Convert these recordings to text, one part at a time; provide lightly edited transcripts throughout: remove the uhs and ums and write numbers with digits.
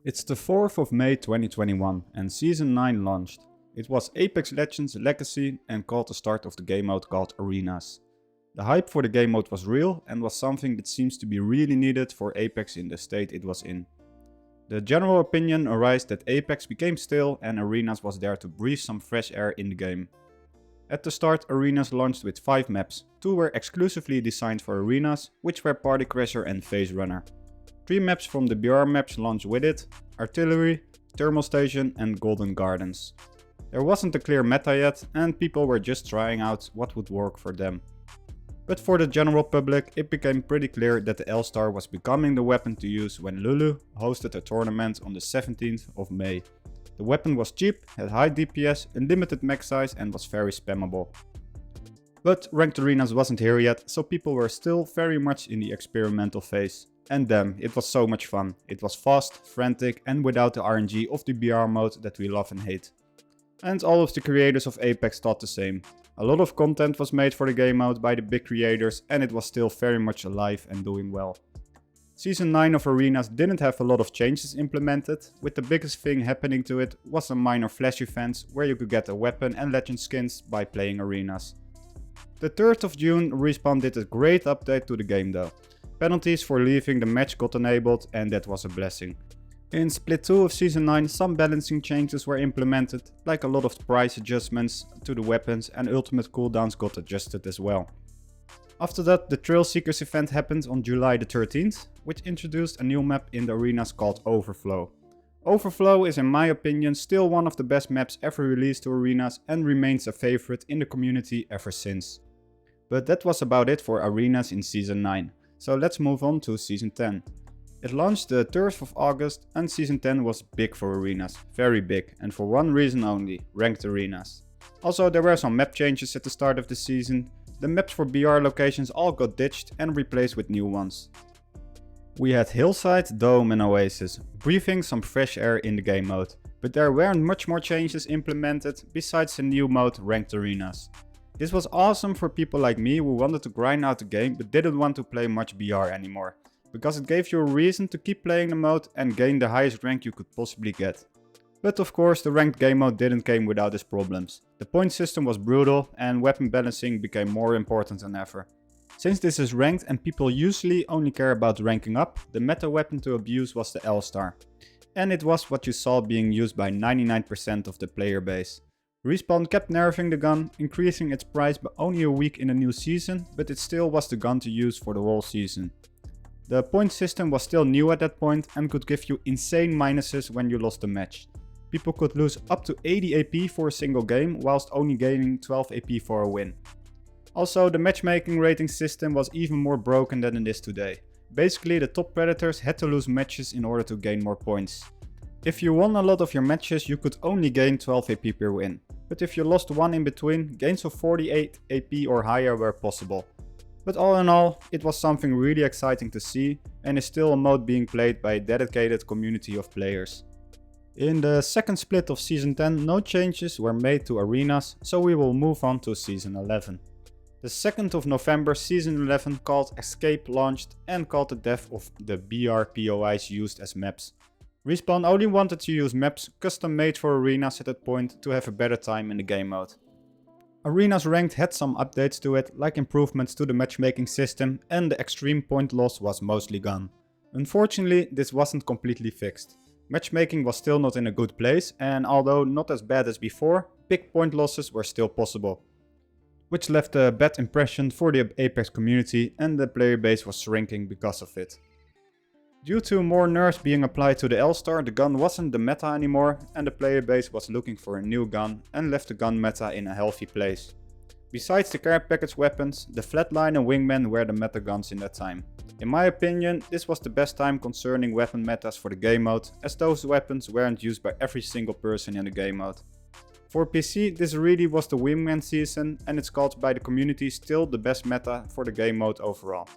It's the 4th of May 2021 and Season 9 launched. It was Apex Legends Legacy and called the start of the game mode called Arenas. The hype for the game mode was real and was something that seems to be really needed for Apex in the state it was in. The general opinion arose that Apex became stale and Arenas was there to breathe some fresh air in the game. At the start, Arenas launched with 5 maps. 2 were exclusively designed for Arenas, which were Party Crasher and Phase Runner. 3 maps from the BR maps launched with it: Artillery, Thermal Station and Golden Gardens. There wasn't a clear meta yet and people were just trying out what would work for them. But for the general public, it became pretty clear that the L-Star was becoming the weapon to use when Lulu hosted a tournament on the 17th of May. The weapon was cheap, had high DPS, unlimited max size and was very spammable. But Ranked Arenas wasn't here yet, so people were still very much in the experimental phase. And damn, it was so much fun. It was fast, frantic and without the RNG of the BR mode that we love and hate. And all of the creators of Apex thought the same. A lot of content was made for the game mode by the big creators and it was still very much alive and doing well. Season 9 of Arenas didn't have a lot of changes implemented, with the biggest thing happening to it was some minor flash events where you could get a weapon and legend skins by playing Arenas. The 3rd of June, Respawn did a great update to the game though. Penalties for leaving the match got enabled and that was a blessing. In Split 2 of Season 9 some balancing changes were implemented, like a lot of price adjustments to the weapons and ultimate cooldowns got adjusted as well. After that, the Trail Seekers event happened on July the 13th, which introduced a new map in the arenas called Overflow. Overflow is in my opinion still one of the best maps ever released to Arenas and remains a favorite in the community ever since. But that was about it for Arenas in Season 9, so let's move on to Season 10. It launched the 3rd of August and Season 10 was big for Arenas, very big, and for one reason only: Ranked Arenas. Also there were some map changes at the start of the season. The maps for BR locations all got ditched and replaced with new ones. We had Hillside, Dome and Oasis, breathing some fresh air in the game mode, but there weren't much more changes implemented besides the new mode Ranked Arenas. This was awesome for people like me who wanted to grind out the game but didn't want to play much BR anymore, because it gave you a reason to keep playing the mode and gain the highest rank you could possibly get. But of course the ranked game mode didn't come without its problems. The point system was brutal and weapon balancing became more important than ever. Since this is ranked and people usually only care about ranking up, the meta weapon to abuse was the L-Star. And it was what you saw being used by 99% of the player base. Respawn kept nerfing the gun, increasing its price by only a week in the new season, but it still was the gun to use for the whole season. The point system was still new at that point and could give you insane minuses when you lost a match. People could lose up to 80 AP for a single game whilst only gaining 12 AP for a win. Also, the matchmaking rating system was even more broken than it is today. Basically, the top predators had to lose matches in order to gain more points. If you won a lot of your matches, you could only gain 12 AP per win. But if you lost one in between, gains of 48 AP or higher were possible. But all in all, it was something really exciting to see and is still a mode being played by a dedicated community of players. In the second split of Season 10 no changes were made to Arenas, so we will move on to Season 11. The 2nd of November Season 11 called Escape launched and called the death of the BR POIs used as maps. Respawn only wanted to use maps custom made for Arenas at that point to have a better time in the game mode. Arenas Ranked had some updates to it, like improvements to the matchmaking system, and the extreme point loss was mostly gone. Unfortunately, this wasn't completely fixed. Matchmaking was still not in a good place, and although not as bad as before, big point losses were still possible. Which left a bad impression for the Apex community and the player base was shrinking because of it. Due to more nerfs being applied to the L-Star, the gun wasn't the meta anymore and the player base was looking for a new gun and left the gun meta in a healthy place. Besides the care package weapons, the Flatline and Wingman were the meta guns in that time. In my opinion, this was the best time concerning weapon metas for the game mode, as those weapons weren't used by every single person in the game mode. For PC, this really was the Wingman season and it's called by the community still the best meta for the game mode overall.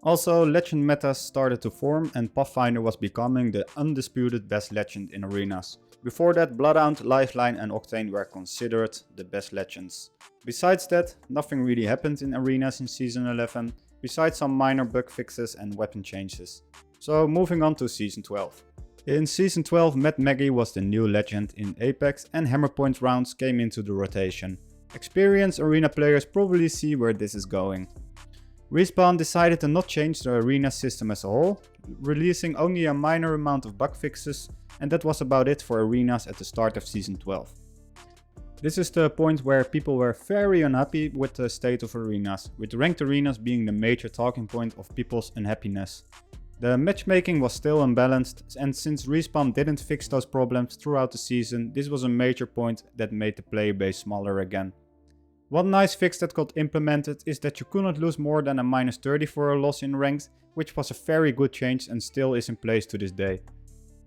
Also, legend metas started to form and Pathfinder was becoming the undisputed best legend in Arenas. Before that, Bloodhound, Lifeline and Octane were considered the best legends. Besides that, nothing really happened in Arenas in Season 11, besides some minor bug fixes and weapon changes. So moving on to Season 12. In Season 12, Mad Maggie was the new legend in Apex and Hammerpoint rounds came into the rotation. Experienced arena players probably see where this is going. Respawn decided to not change the arena system as a whole, releasing only a minor amount of bug fixes, and that was about it for arenas at the start of Season 12. This is the point where people were very unhappy with the state of arenas, with ranked arenas being the major talking point of people's unhappiness. The matchmaking was still unbalanced, and since Respawn didn't fix those problems throughout the season, this was a major point that made the player base smaller again. One nice fix that got implemented is that you could not lose more than a -30 for a loss in ranked, which was a very good change and still is in place to this day.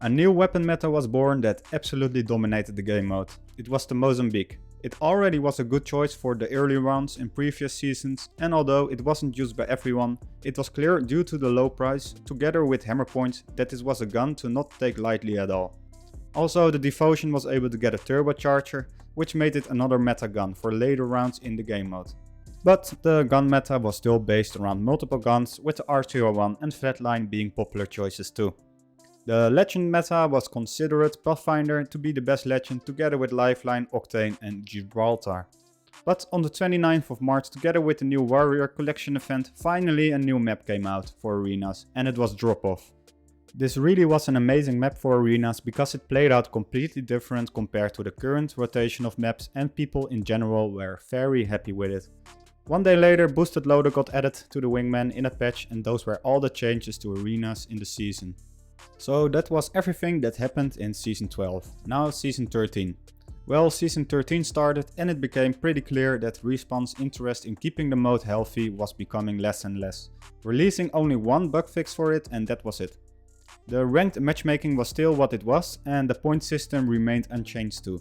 A new weapon meta was born that absolutely dominated the game mode. It was the Mozambique. It already was a good choice for the early rounds in previous seasons, and although it wasn't used by everyone, it was clear due to the low price, together with Hammerpoint, that this was a gun to not take lightly at all. Also, the Devotion was able to get a turbocharger, which made it another meta gun for later rounds in the game mode. But the gun meta was still based around multiple guns, with the R201 and Flatline being popular choices too. The legend meta was considered Pathfinder to be the best legend together with Lifeline, Octane and Gibraltar. But on the 29th of March, together with the new Warrior Collection event, finally a new map came out for arenas, and it was Drop Off. This really was an amazing map for arenas because it played out completely different compared to the current rotation of maps, and people in general were very happy with it. One day later, Boosted Loader got added to the Wingman in a patch, and those were all the changes to arenas in the season. So that was everything that happened in Season 12. Now Season 13. Well, Season 13 started and it became pretty clear that Respawn's interest in keeping the mode healthy was becoming less and less, releasing only one bug fix for it, and that was it. The ranked matchmaking was still what it was, and the point system remained unchanged too.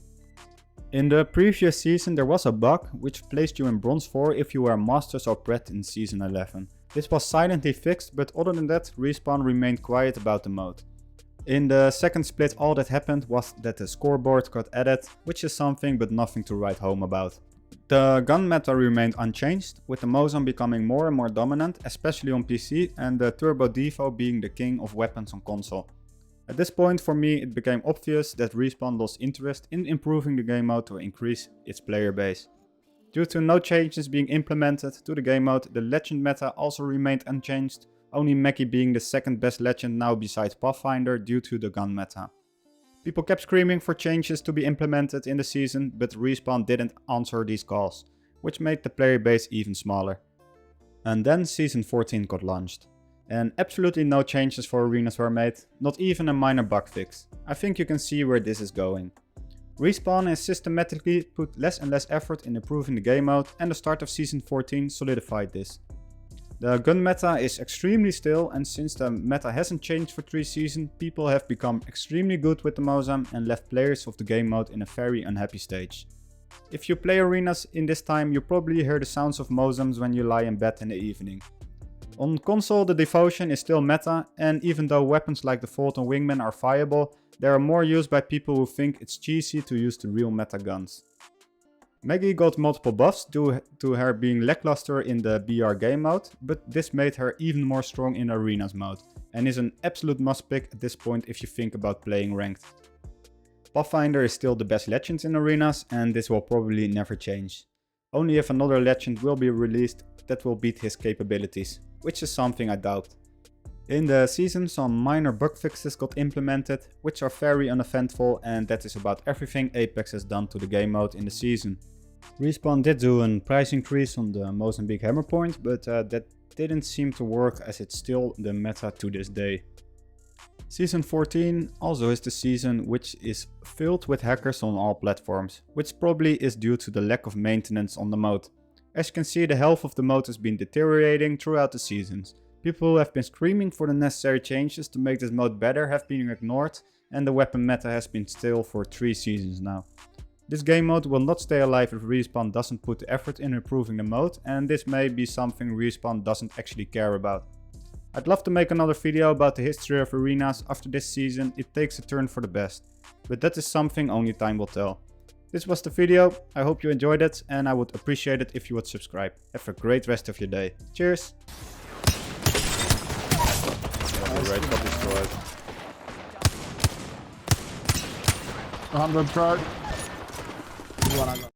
In the previous season there was a bug which placed you in Bronze 4 if you were Masters or Pret in Season 11. This was silently fixed, but other than that, Respawn remained quiet about the mode. In the second split, all that happened was that the scoreboard got added, which is something but nothing to write home about. The gun meta remained unchanged, with the Mozam becoming more and more dominant, especially on PC, and the Turbo Devo being the king of weapons on console. At this point, for me, it became obvious that Respawn lost interest in improving the game mode to increase its player base. Due to no changes being implemented to the game mode, the legend meta also remained unchanged, only Mackie being the second best legend now besides Pathfinder due to the gun meta. People kept screaming for changes to be implemented in the season, but Respawn didn't answer these calls, which made the player base even smaller. And then Season 14 got launched. And absolutely no changes for arenas were made, not even a minor bug fix. I think you can see where this is going. Respawn has systematically put less and less effort in improving the game mode, and the start of Season 14 solidified this. The gun meta is extremely still, and since the meta hasn't changed for 3 seasons, people have become extremely good with the Mozam and left players of the game mode in a very unhappy stage. If you play arenas in this time, you probably hear the sounds of Mozams when you lie in bed in the evening. On console, the Devotion is still meta, and even though weapons like the Volt and Wingman are viable, they are more used by people who think it's cheesy to use the real meta guns. Maggie got multiple buffs due to her being lackluster in the BR game mode, but this made her even more strong in arenas mode, and is an absolute must pick at this point if you think about playing ranked. Pathfinder is still the best legend in arenas, and this will probably never change. Only if another legend will be released that will beat his capabilities, which is something I doubt. In the season, some minor bug fixes got implemented, which are very uneventful, and that is about everything Apex has done to the game mode in the season. Respawn did do a price increase on the Mozambique Hammerpoint, but that didn't seem to work as it's still the meta to this day. Season 14 also is the season which is filled with hackers on all platforms, which probably is due to the lack of maintenance on the mode. As you can see, the health of the mode has been deteriorating throughout the seasons. People who have been screaming for the necessary changes to make this mode better have been ignored, and the weapon meta has been still for 3 seasons now. This game mode will not stay alive if Respawn doesn't put the effort in improving the mode, and this may be something Respawn doesn't actually care about. I'd love to make another video about the history of arenas after this season. It takes a turn for the best, but that is something only time will tell. This was the video, I hope you enjoyed it, and I would appreciate it if you would subscribe. Have a great rest of your day. Cheers! Yeah, 100 card. You wanna go?